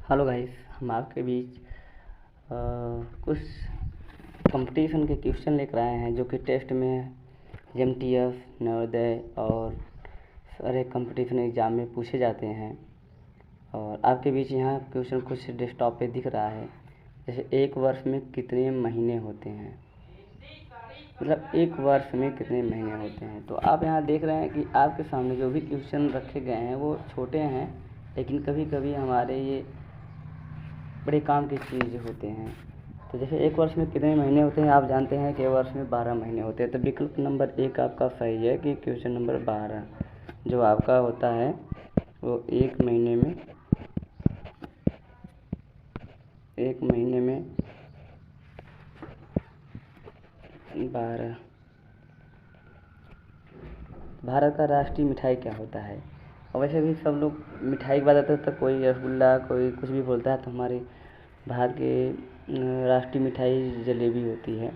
Hello guys, हम आपके बीच कुछ कंपटीशन के क्वेश्चन लेकर आए हैं जो कि टेस्ट में एमटीएस, नवोदय और सारे कंपटीशन एग्ज़ाम में पूछे जाते हैं। और आपके बीच यहाँ क्वेश्चन कुछ डेस्कटॉप पे दिख रहा है। जैसे एक वर्ष में कितने महीने होते हैं, मतलब एक वर्ष में कितने महीने होते हैं। तो आप यहाँ देख रहे हैं कि आपके सामने जो भी क्वेश्चन रखे गए हैं वो छोटे हैं, लेकिन कभी कभी हमारे ये बड़े काम की चीज़ होते हैं। तो जैसे एक वर्ष में कितने महीने होते हैं, आप जानते हैं कि वर्ष में 12 महीने होते हैं। तो विकल्प नंबर 1 आपका सही है कि क्वेश्चन नंबर 12 जो आपका होता है वो एक महीने में 12। भारत का राष्ट्रीय मिठाई क्या होता है। और वैसे भी सब लोग मिठाई की बात आती है तो कोई रसगुल्ला, कोई कुछ भी बोलता है। तो हमारे भारत के राष्ट्रीय मिठाई जलेबी होती है।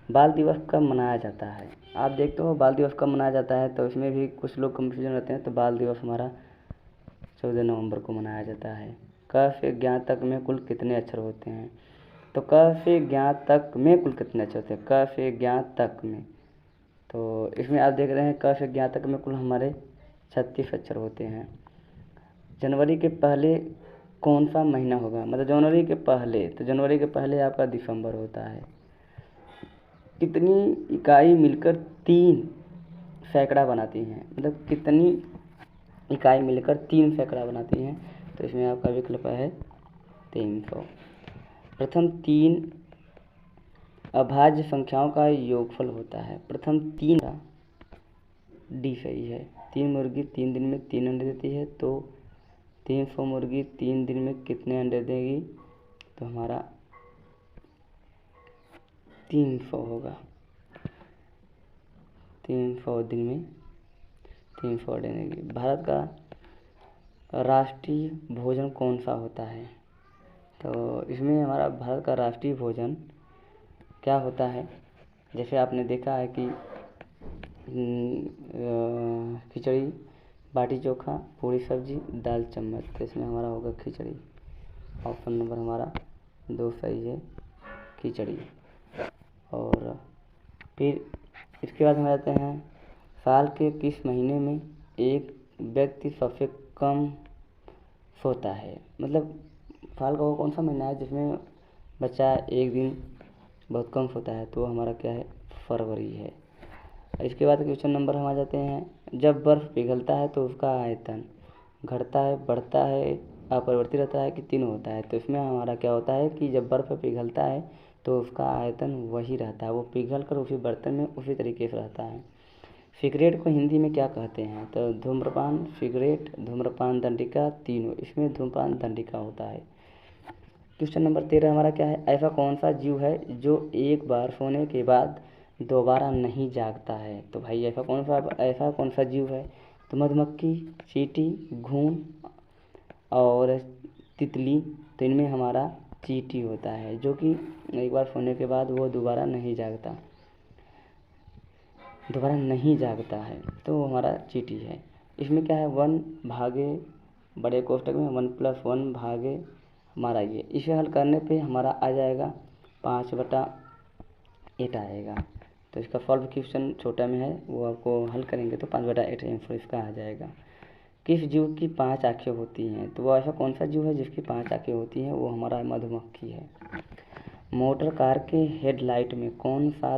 बाल दिवस कब मनाया जाता है, आप देखते हो बाल दिवस कब मनाया जाता है। तो इसमें भी कुछ लोग कंफ्यूजन रहते हैं। तो बाल दिवस हमारा 14 नवंबर को मनाया जाता है। क से ज्ञ तक में कुल कितने अक्षर होते हैं। तो क से ज्ञ तक में कुल कितने अक्षर होते हैं, क से ज्ञ तक में। तो इसमें आप देख रहे हैं क से ज्ञ तक में कुल हमारे 36 अक्षर होते हैं। जनवरी के पहले कौन सा महीना होगा, मतलब जनवरी के पहले, तो जनवरी के पहले आपका दिसंबर होता है। कितनी इकाई मिलकर 3 सैकड़ा बनाती हैं, मतलब कितनी इकाई मिलकर 3 सैकड़ा बनाती हैं। तो इसमें आपका विकल्प है 300। प्रथम 3 अभाज्य संख्याओं का योगफल होता है। प्रथम 3 का डी सही है। 3 मुर्गी 3 दिन में 3 अंडे देती है, तो 300 मुर्गी 3 दिन में कितने अंडे देगी। तो हमारा 300 होगा। 300 दिन में 300 अंडे देगी। भारत का राष्ट्रीय भोजन कौन सा होता है। तो इसमें हमारा भारत का राष्ट्रीय भोजन क्या होता है। जैसे आपने देखा है कि खिचड़ी, बाटी चोखा, पूरी सब्जी, दाल चम्मच। तो इसमें हमारा होगा खिचड़ी। ऑप्शन नंबर हमारा 2 सही है, खिचड़ी। और फिर इसके बाद हम आते हैं साल के किस महीने में एक व्यक्ति सबसे कम सोता है। मतलब साल का वो कौन सा महीना है जिसमें बच्चा एक दिन बहुत कम सोता है। तो हमारा क्या है, फरवरी है। इसके बाद क्वेश्चन नंबर हम आ जाते हैं जब बर्फ़ पिघलता है तो उसका आयतन घटता है, बढ़ता है, अपरिवर्तित रहता है कि तीनों होता है। तो इसमें हमारा क्या होता है कि जब बर्फ़ पिघलता है तो उसका आयतन वही रहता है, वो पिघल कर उसी बर्तन में उसी तरीके से रहता है। सिगरेट को हिंदी में क्या कहते हैं। तो धूम्रपान, सिगरेट, धूम्रपान दंडिका, तीनों। इसमें धूम्रपान दंडिका होता है। क्वेश्चन नंबर 13 हमारा क्या है, ऐसा कौन सा जीव है जो एक बार सोने के बाद दोबारा नहीं जागता है। तो भाई ऐसा कौन सा जीव है। तो मधुमक्खी, चींटी, घुन और तितली। तो इनमें हमारा चींटी होता है जो कि एक बार सोने के बाद वो दोबारा नहीं जागता है। तो हमारा चींटी है। इसमें क्या है, 1 भागे बड़े कोष्ठक में 1+1 भागे हमारा ये, इसे हल करने पे हमारा आ जाएगा 5/8 आएगा। तो इसका सॉल्व क्वेश्चन छोटा में है, वो आपको हल करेंगे तो 5/8 आंसर इसका आ जाएगा। किस जीव की 5 आँखें होती हैं। तो वो ऐसा कौन सा जीव है जिसकी 5 आँखें होती हैं, वो हमारा मधुमक्खी है। मोटर कार के हेडलाइट में कौन सा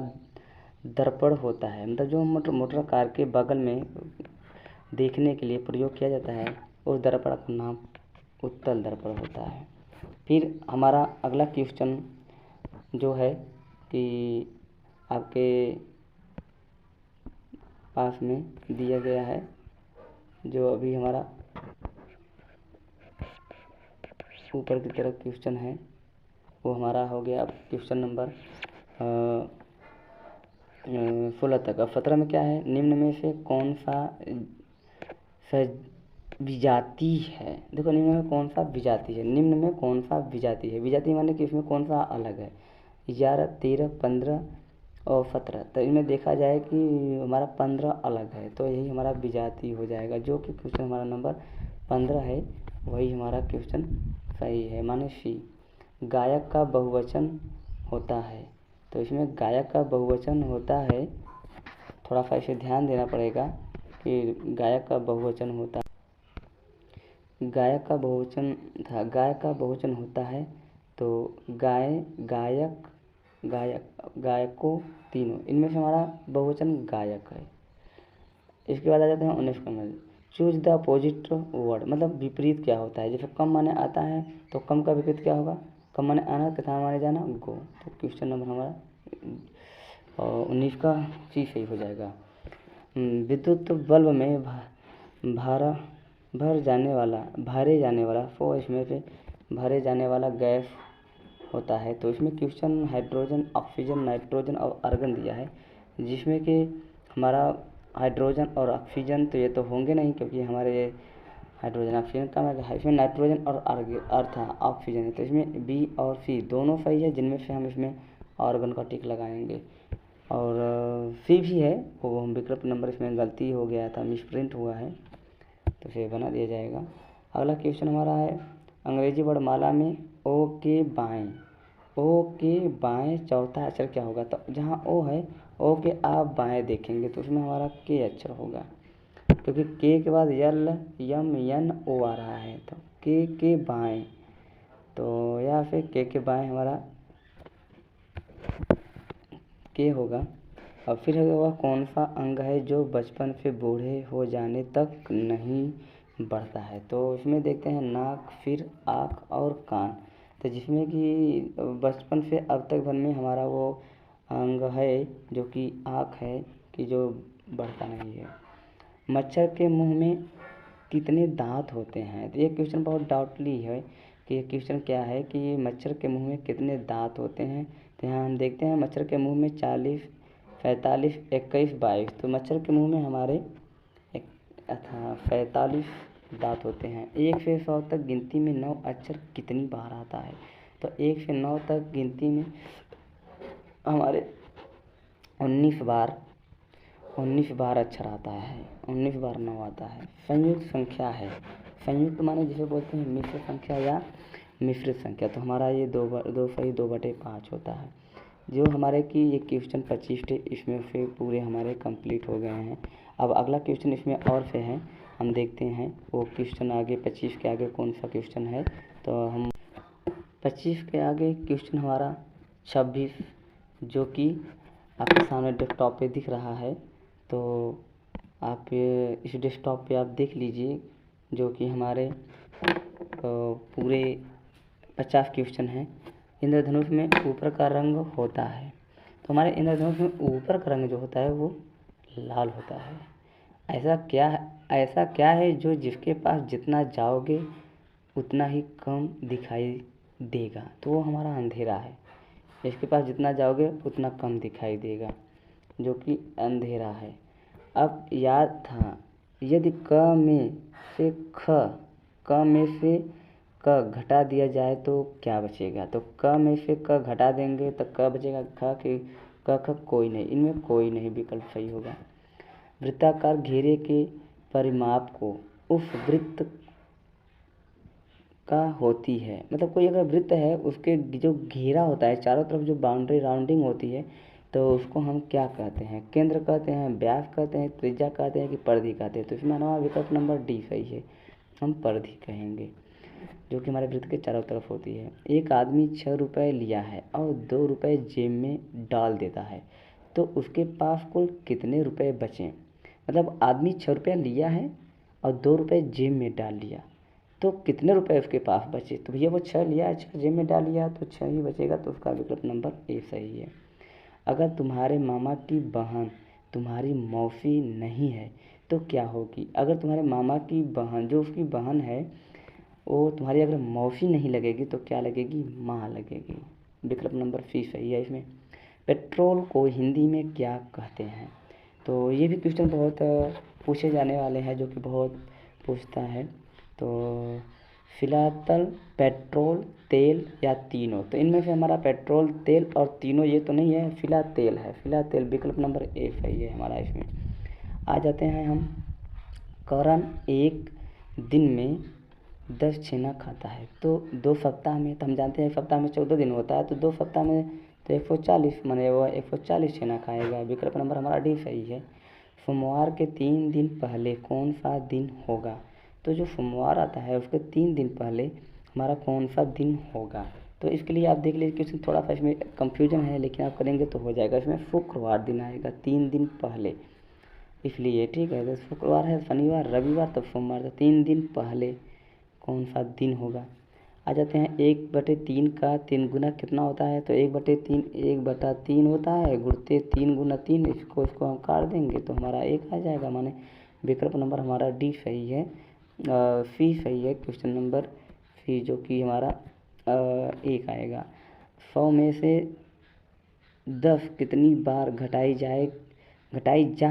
दर्पण होता है। मतलब जो मोटर कार के बगल में देखने के लिए प्रयोग किया जाता है उस दर्पण का नाम उत्तल दर्पण होता है। फिर हमारा अगला क्वेश्चन जो है कि आपके पास में दिया गया है, जो अभी हमारा ऊपर की तरफ क्वेश्चन है वो हमारा हो गया क्वेश्चन नंबर 16 तक। अब 17 में क्या है, निम्न में से कौन सा विजाति है। देखो निम्न में कौन सा विजाति है, निम्न में कौन सा विजाति है। विजाति माने कि इसमें कौन सा अलग है। 11, 13, 15 और 17। तो इनमें देखा जाए कि हमारा 15 अलग है, तो यही हमारा विजाति हो जाएगा। जो कि क्वेश्चन हमारा नंबर 15 है, वही हमारा क्वेश्चन सही है, माने सी। गायक का बहुवचन होता है, तो इसमें गायक का बहुवचन होता है, थोड़ा सा इसे ध्यान देना पड़ेगा कि गायक का बहुवचन होता है। गायक का बहुवचन था, गायक का बहुवचन होता है, तो गायक, गायकों, तीनों, इनमें से हमारा बहुवचन गायक है। इसके बाद आ जाते हैं 19 का। चूज द अपोजिट वर्ड, मतलब विपरीत क्या होता है। जैसे कम माने आता है, तो कम का विपरीत क्या होगा, कम माने आना, तथा माने जाना, गो। तो क्वेश्चन नंबर हमारा 19 का सी सही हो जाएगा। विद्युत बल्ब में भरे जाने वाला फो, इसमें से भरे जाने वाला गैस होता है। तो इसमें क्वेश्चन हाइड्रोजन, ऑक्सीजन, नाइट्रोजन और आर्गन दिया है, जिसमें कि हमारा हाइड्रोजन और ऑक्सीजन तो ये तो होंगे नहीं, क्योंकि हमारे ये हाइड्रोजन ऑक्सीजन का है। इसमें नाइट्रोजन और अर्थ ऑक्सीजन है, तो इसमें बी और सी दोनों सही है, जिनमें से हम इसमें ऑर्गन का टिक लगाएंगे। और सी भी है, वो हम विकल्प नंबर इसमें गलती हो गया था, मिसप्रिंट हुआ है, तो इसे बना दिया जाएगा। अगला क्वेश्चन हमारा है अंग्रेजी वर्णमाला में ओ के बाएं चौथा अक्षर क्या होगा। तो जहाँ ओ है, ओ के आप बाएं देखेंगे तो उसमें हमारा के अक्षर होगा, क्योंकि के बाद यल, यम, यन, ओ आ रहा है, तो के बाएं, तो या फिर के बाएं हमारा के होगा। और फिर वह कौन सा अंग है जो बचपन से बूढ़े हो जाने तक नहीं बढ़ता है। तो इसमें देखते हैं नाक, फिर आँख और कान। तो जिसमें कि बचपन से अब तक भर में हमारा वो अंग है जो कि आँख है, कि जो बढ़ता नहीं है। मच्छर के मुंह में कितने दांत होते हैं। तो ये क्वेश्चन बहुत डाउटली है कि ये क्वेश्चन क्या है कि मच्छर के मुंह में कितने दांत होते हैं। तो यहाँ हम देखते हैं मच्छर के मुंह में 40, 45, 21, 22। तो मच्छर के मुंह में हमारे 45 दांत होते हैं। 1 से 100 तक गिनती में 9 अक्षर कितनी बार आता है। तो 1 से 9 तक गिनती में हमारे 19 बार अक्षर आता है, 19 बार 9 आता है। संयुक्त संख्या है, संयुक्त माने जिसे बोलते हैं मिश्र संख्या या मिश्रित संख्या। तो हमारा ये 2/5 होता है। जो हमारे की ये क्वेश्चन 25 थे, इसमें से पूरे हमारे कंप्लीट हो गए हैं। अब अगला क्वेश्चन इसमें और से है, हम देखते हैं वो क्वेश्चन आगे 25 के आगे कौन सा क्वेश्चन है। तो हम 25 के आगे क्वेश्चन हमारा 26, जो कि आपके सामने डेस्कटॉप पे दिख रहा है। तो आप इस डेस्कटॉप पे आप देख लीजिए, जो कि हमारे पूरे 50 क्वेश्चन हैं। इंद्रधनुष में ऊपर का रंग होता है, तो हमारे इंद्रधनुष में ऊपर का रंग जो होता है वो लाल होता है। ऐसा क्या है जो जिसके पास जितना जाओगे उतना ही कम दिखाई देगा। तो वो हमारा अंधेरा है। इसके पास जितना जाओगे उतना कम दिखाई देगा, जो कि अंधेरा है। अब याद था, यदि क में से क घटा दिया जाए तो क्या बचेगा। तो क में से क घटा देंगे तो क बचेगा, ख कोई नहीं, इनमें कोई नहीं विकल्प सही होगा। वृत्ताकार घेरे के परिमाप को उस वृत्त का होती है, मतलब कोई अगर वृत्त है उसके जो घेरा होता है चारों तरफ जो बाउंड्री राउंडिंग होती है, तो उसको हम क्या कहते हैं, केंद्र कहते हैं, व्यास कहते हैं, त्रिज्या कहते हैं कि परिधि कहते हैं। तो इसमें हमारा विकल्प नंबर डी सही है, हम परिधि कहेंगे, जो कि हमारे वृत्त के चारों तरफ होती है। एक आदमी 6 रुपये लिया है और 2 रुपये जेब में डाल देता है, तो उसके पास कुल कितने रुपए बचे। मतलब आदमी 6 रुपया लिया है और 2 रुपये जेब में डाल लिया, तो कितने रुपए उसके पास बचे। तो भैया वो 6 लिया है, 6 जेब में डाल लिया, तो 6 ही बचेगा, तो उसका विकल्प नंबर ए सही है। अगर तुम्हारे मामा की बहन तुम्हारी मौसी नहीं है तो क्या होगी। अगर तुम्हारे मामा की बहन, जो उसकी बहन है, वो तुम्हारी अगर मौसी नहीं लगेगी तो क्या लगेगी, माँ लगेगी। विकल्प नंबर सी सही है इसमें। पेट्रोल को हिंदी में क्या कहते हैं। तो ये भी क्वेश्चन बहुत पूछे जाने वाले हैं, जो कि बहुत पूछता है। तो फिलहाल पेट्रोल, तेल या तीनों। तो इनमें से हमारा पेट्रोल, तेल और तीनों ये तो नहीं है, फिलहाल तेल है, फिलहाल तेल विकल्प नंबर ए सही है हमारा। इसमें आ जाते हैं हम। करण एक दिन में 10 छेना खाता है तो 2 सप्ताह में, तो हम जानते हैं 1 सप्ताह में 14 दिन होता है, तो 2 सप्ताह में तो 140 माने वो 140 छेना खाएगा। विकल्प नंबर हमारा डी सही है। सोमवार के 3 दिन पहले कौन सा दिन होगा? तो जो सोमवार आता है उसके 3 दिन पहले हमारा कौन सा दिन होगा? तो इसके लिए आप देख लीजिए, क्वेश्चन थोड़ा सा इसमें कंफ्यूजन है, लेकिन आप करेंगे तो हो जाएगा। इसमें शुक्रवार दिन आएगा 3 दिन पहले, इसलिए ठीक है। तो शुक्रवार है, शनिवार, रविवार, तब सोमवार, 3 दिन पहले कौन सा दिन होगा? आ जाते हैं 1/3 का 3 गुना कितना होता है? तो 1/3 1/3 होता है, गुणते 3 गुना 3, इसको हम काट देंगे तो हमारा 1 आ जाएगा। माने विकल्प नंबर हमारा डी सही है, सी सही है। क्वेश्चन नंबर सी जो कि हमारा 1 आएगा। 100 में से 10 कितनी बार घटाई जा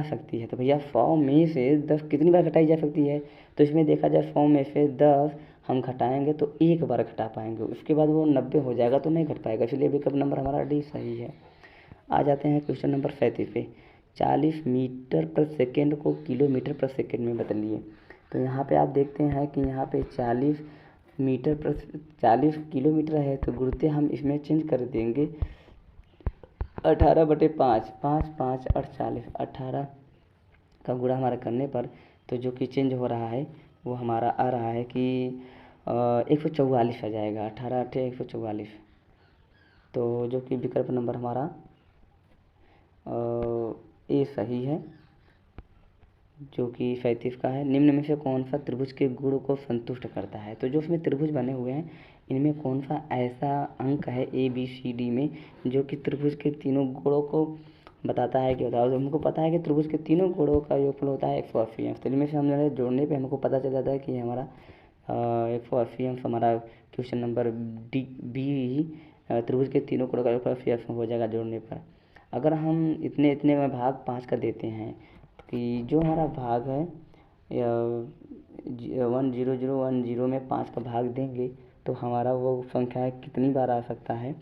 सकती है? तो भैया 100 में से 10 कितनी बार घटाई जा सकती है? तो इसमें देखा जाए 100 में से 10 हम घटाएंगे तो 1 बार घटा पाएंगे, उसके बाद वो 90 हो जाएगा तो नहीं घट पाएगा, इसलिए विकल्प नंबर हमारा डी सही है। आ जाते हैं क्वेश्चन नंबर 37 पे। 40 मीटर पर सेकेंड को किलोमीटर पर सेकेंड में बदलिए। तो यहाँ पे आप देखते हैं कि यहाँ पे 40 किलोमीटर है, तो गुणते हम इसमें चेंज कर देंगे 18/5, 5 5 48, 18 का गुणा हमारा करने पर तो जो कि चेंज हो रहा है वो हमारा आ रहा है कि 144 आ जाएगा। 18 8 144, तो जो कि विकल्प नंबर हमारा ए सही है, जो कि 37 का है। निम्न में से कौन सा त्रिभुज के गुण को संतुष्ट करता है? तो जो उसमें त्रिभुज बने हुए हैं इनमें कौन सा ऐसा अंक है ABCD में जो कि त्रिभुज के तीनों गुणों को बताता है कि बताओ। हमको पता है कि त्रिभुज के तीनों गुणों का योगफल होता है 180 अंश, तो इनमें से हमने जोड़ने पे हमको पता चल जाता है कि हमारा 180 अंश हमारा क्वेश्चन नंबर बी त्रिभुज के तीनों गुणों का योगफल 80 अंश हो जाएगा जोड़ने पर। अगर हम इतने इतने में भाग 5 कर देते हैं कि जो हमारा भाग है 10010 में 5 का भाग देंगे तो हमारा वो संख्या कितनी बार आ सकता है?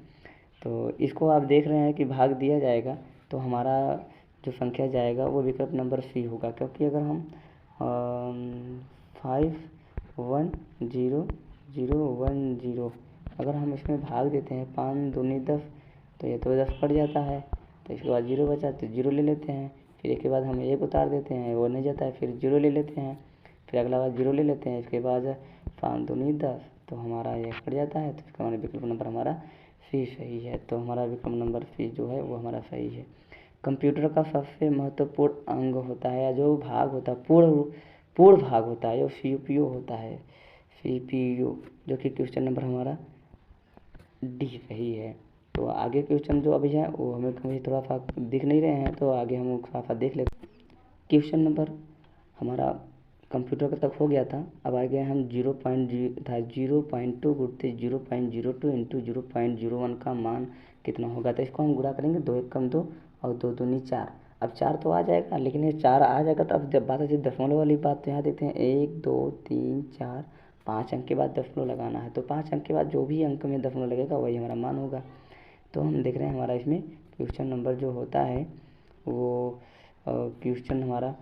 तो इसको आप देख रहे हैं कि भाग दिया जाएगा तो हमारा जो संख्या जाएगा वो विकल्प नंबर सी होगा, क्योंकि अगर हम 510010 अगर हम इसमें भाग देते हैं 5 दूनी 10, तो ये तो 10 कट जाता है, तो इसके बाद 0 बचा तो 0 ले लेते हैं, फिर एक के बाद हम 1 उतार देते हैं, वो नहीं जाता है, फिर 0 ले लेते हैं, फिर अगला बार 0 ले लेते हैं, इसके बाद 5 दूनी 10, तो हमारा ये कट जाता है, तो इसका हमारा विकल्प नंबर हमारा सी सही है। तो हमारा विकल्प नंबर सी जो है वो हमारा सही है। कंप्यूटर का सबसे महत्वपूर्ण अंग होता है या जो भाग होता है पूर्ण भाग होता है, जो CPU होता है, CPU, जो कि क्वेश्चन नंबर हमारा डी सही है। तो आगे क्वेश्चन जो अभी है वो हमें थोड़ा सा दिख नहीं रहे हैं, तो आगे हम थोड़ा सा देख लेते हैं। क्वेश्चन नंबर हमारा कंप्यूटर का तक हो गया था, अब आ गए हम 0.2 गुणते 0.02 इंटू 0.01 का मान कितना होगा? तो इसको हम गुणा करेंगे, 2 1 कम 2 और 2 दूनी 4। अब 4 तो आ जाएगा, लेकिन ये 4 आ जाएगा तो अब जब बात आती है दशमलव वाली बात, तो यहाँ देखते हैं 1 2 3 4 5 अंक के बाद दशमलव लगाना है, तो 5 अंक के बाद जो भी अंक में दशमलव लगेगा वही हमारा मान होगा। तो हम देख रहे हैं हमारा इसमें क्वेश्चन नंबर जो होता है वो क्वेश्चन हमारा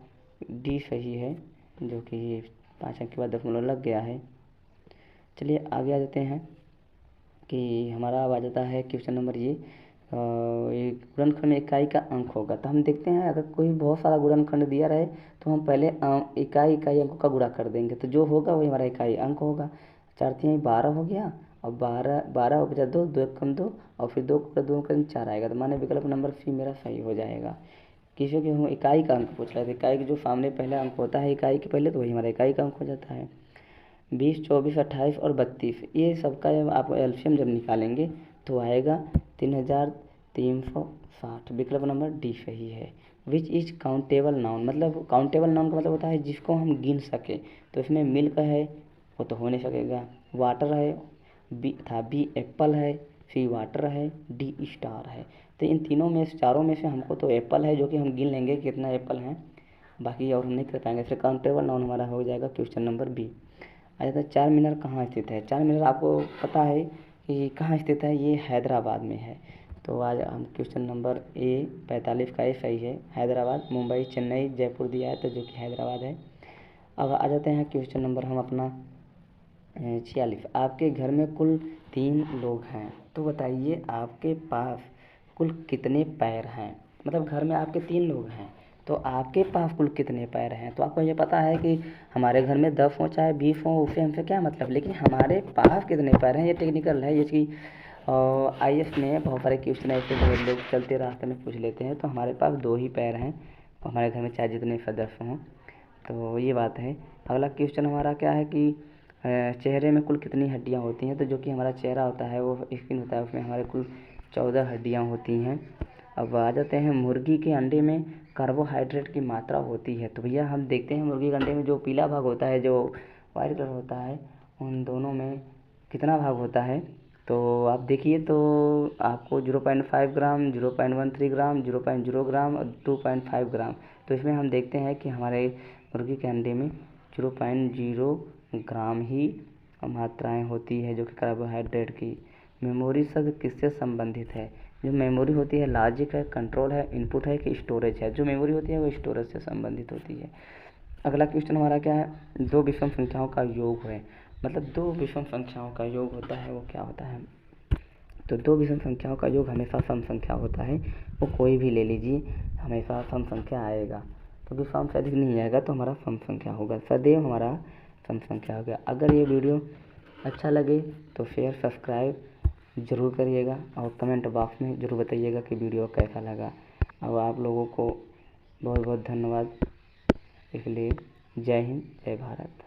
डी सही है, जो कि 5 अंक के बाद दशमलव लग गया है। चलिए आगे आ जाते हैं कि हमारा अब आ जाता है क्वेश्चन नंबर ये गुणनखंड इकाई का अंक होगा। तो हम देखते हैं अगर कोई बहुत सारा गुणनखंड दिया रहे तो हम पहले इकाई अंकों का गुणा कर देंगे, तो जो होगा वही हमारा इकाई अंक होगा। 4 3 12 हो गया, और 12 बचा 2 2 1 कम 2 और फिर 2 2 कम 4 आएगा, तो माने विकल्प नंबर सी मेरा सही हो जाएगा। किसी की हम इकाई का अंक पूछ रहे थे, इकाई के जो सामने पहला अंक होता है इकाई के पहले, तो वही हमारा इकाई का अंक हो जाता है। 20 24 28 और 32 ये सबका जब आप एलसीएम जब निकालेंगे तो आएगा 3360, विकल्प नंबर डी सही है। विच इज काउंटेबल नाउन, मतलब काउंटेबल नाउन का मतलब होता है जिसको हम गिन सके, तो इसमें मिल्क है वो तो हो नहीं सकेगा, वाटर है, बी एप्पल है, सी वाटर है, डी स्टार है। तो इन तीनों में से चारों में से हमको तो एप्पल है जो कि हम गिन लेंगे कितना एप्पल है, बाकी और हम नहीं कर पाएंगे, फिर काउंटेबल नाउन हमारा हो जाएगा क्वेश्चन नंबर बी। आ जाता है 4 मीनार कहाँ स्थित है? 4 मीनार आपको पता है कि कहाँ स्थित है, ये हैदराबाद में है। तो आज हम क्वेश्चन नंबर 45 का सही है, हैदराबाद। मुंबई चेन्नई जयपुर दिया है तो जो कि हैदराबाद है। अब आ जाते हैं क्वेश्चन नंबर हम अपना 46। आपके घर में कुल 3 लोग हैं, तो बताइए आपके पास कुल कितने पैर हैं। मतलब घर में आपके 3 लोग हैं, तो आपके पास कुल कितने पैर हैं। तो आपको ये पता है कि हमारे घर में 10 हों चाहे 20 हों, उससे हमसे क्या मतलब, लेकिन हमारे पास कितने पैर हैं ये टेक्निकल है। इसकी IAS में बहुत सारे क्वेश्चन ऐसे बहुत लोग चलते रास्ते में पूछ लेते हैं। तो हमारे पास 2 ही पैर हैं हमारे घर में, चाहे जितने सदस्य हों। तो ये बात है। अगला क्वेश्चन हमारा क्या है कि चेहरे में कुल कितनी हड्डियाँ होती हैं। तो जो कि हमारा चेहरा होता है वो स्किन होता है, उसमें हमारे कुल 14 हड्डियाँ होती हैं। अब आ जाते हैं, मुर्गी के अंडे में कार्बोहाइड्रेट की मात्रा होती है। तो भैया हम देखते हैं मुर्गी के अंडे में जो पीला भाग होता है, जो वाइट कलर होता है, उन दोनों में कितना भाग होता है। तो आप देखिए, तो आपको 0.5 ग्राम, 0.13 ग्राम, 0.0 ग्राम और 2.5 ग्राम। तो इसमें हम देखते हैं कि हमारे मुर्गी के अंडे में 0.0 ग्राम ही मात्राएं होती है जो कि कार्बोहाइड्रेट की। मेमोरी शब्द किससे संबंधित है। जो मेमोरी होती है लॉजिक है, कंट्रोल है, इनपुट है कि स्टोरेज है। जो मेमोरी होती है वो स्टोरेज से संबंधित होती है। अगला क्वेश्चन हमारा क्या है, 2 विषम संख्याओं का योग है। मतलब 2 विषम संख्याओं का योग होता है वो क्या होता है। तो 2 विषम संख्याओं का योग हमेशा सम संख्या होता है। वो कोई भी ले लीजिए, हमेशा सम संख्या आएगा, क्योंकि सम से अधिक नहीं आएगा तो हमारा सम संख्या होगा, सदैव हमारा सम संख्या हो गया। अगर ये वीडियो अच्छा लगे तो शेयर सब्सक्राइब ज़रूर करिएगा और कमेंट बॉक्स में ज़रूर बताइएगा कि वीडियो कैसा लगा। और आप लोगों को बहुत बहुत धन्यवाद। इसलिए जय हिंद, जय भारत।